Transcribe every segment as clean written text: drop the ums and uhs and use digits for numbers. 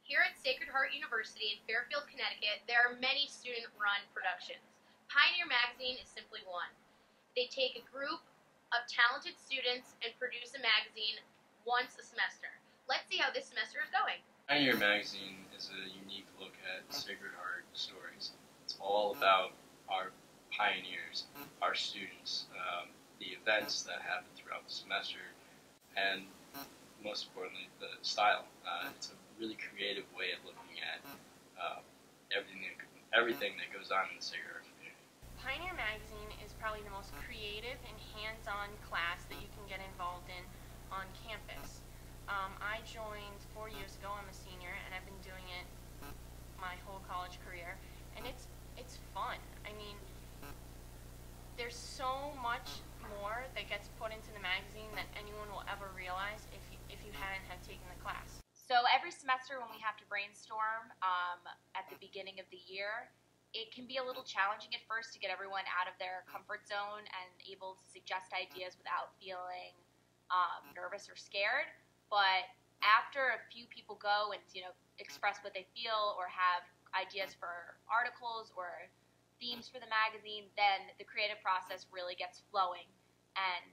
Here at Sacred Heart University in Fairfield, Connecticut, there are many student-run productions. Pioneer Magazine is simply one. They take a group of talented students and produce a magazine once a semester. Let's see how this semester is going. Pioneer Magazine is a unique look at Sacred Heart stories. It's all about our pioneers, our students, the events that happen throughout the semester, and most importantly, the style. It's a really creative way of looking at everything that goes on in the Sacred Heart community. Pioneer Magazine is probably the most creative and hands-on class that you can get involved in on campus. I joined 4 years ago. I'm a senior, and I've been doing it my whole college career, and it's fun. I mean, there's so much more that gets put into the magazine than anyone will ever realize if you hadn't have taken the class. So every semester when we have to brainstorm at the beginning of the year, it can be a little challenging at first to get everyone out of their comfort zone and able to suggest ideas without feeling nervous or scared. But after a few people go and express what they feel or have ideas for articles or themes for the magazine, then the creative process really gets flowing, and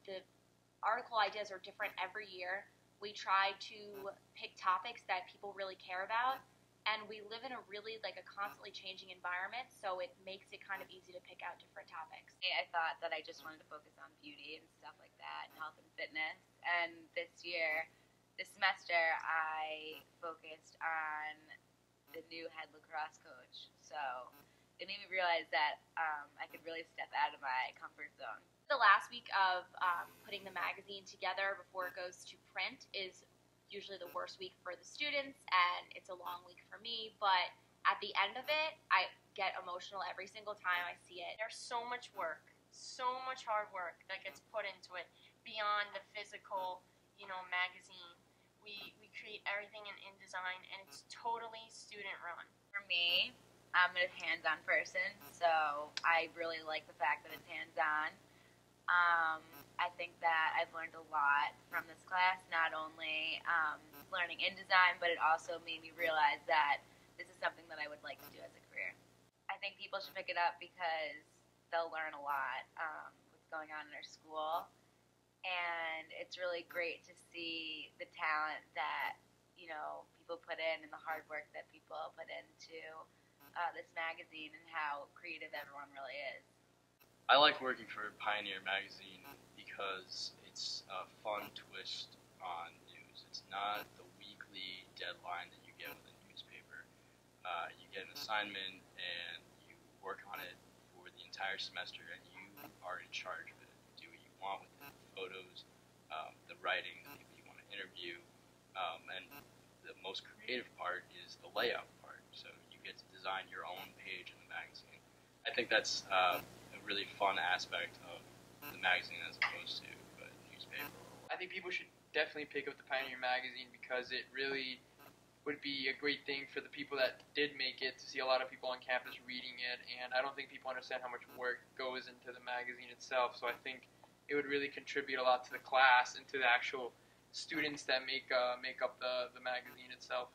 the article ideas are different every year. We try to pick topics that people really care about, and we live in a constantly changing environment, so it makes it kind of easy to pick out different topics. I thought that I just wanted to focus on beauty and stuff like that, and health and fitness. And this semester, I focused on the new head lacrosse coach. So it made me realize that I could really step out of my comfort zone. The last week of putting the magazine together before it goes to print is usually the worst week for the students, and it's a long week for me, but at the end of it, I get emotional every single time I see it. There's so much work, so much hard work that gets put into it beyond the physical, magazine. We create everything in InDesign, and it's totally student run. For me, I'm a hands-on person, so I really like the fact that it's hands-on. I think that I've learned a lot from this class, not only learning InDesign, but it also made me realize that this is something that I would like to do as a career. I think people should pick it up because they'll learn a lot what's going on in their school, and it's really great to see the talent that people put in and the hard work that people put into this magazine and how creative everyone really is. I like working for Pioneer Magazine because it's a fun twist on news. It's not the weekly deadline that you get with a newspaper. You get an assignment and you work on it for the entire semester, and you are in charge of it. You do what you want with it, the photos, the writing, the people you want to interview, and the most creative part is the layout part. So you get to design your own page in the magazine. I think that's a really fun aspect of the magazine as opposed to a newspaper. I think people should definitely pick up the Pioneer Magazine because it really would be a great thing for the people that did make it to see a lot of people on campus reading it, and I don't think people understand how much work goes into the magazine itself, so I think it would really contribute a lot to the class and to the actual students that make up the magazine itself.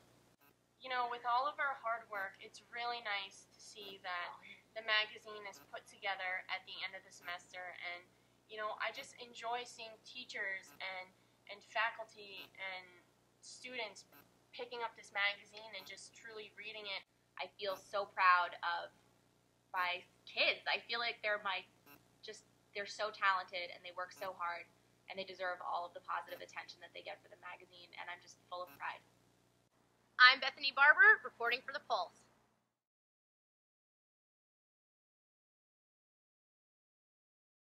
With all of our hard work, it's really nice to see that the magazine is put together at the end of the semester, and I just enjoy seeing teachers and faculty and students picking up this magazine and just truly reading it. I feel so proud of my kids. I feel like they're so talented and they work so hard, and they deserve all of the positive attention that they get for the magazine, and I'm just full of pride. I'm Bethany Barber, reporting for The Pulse.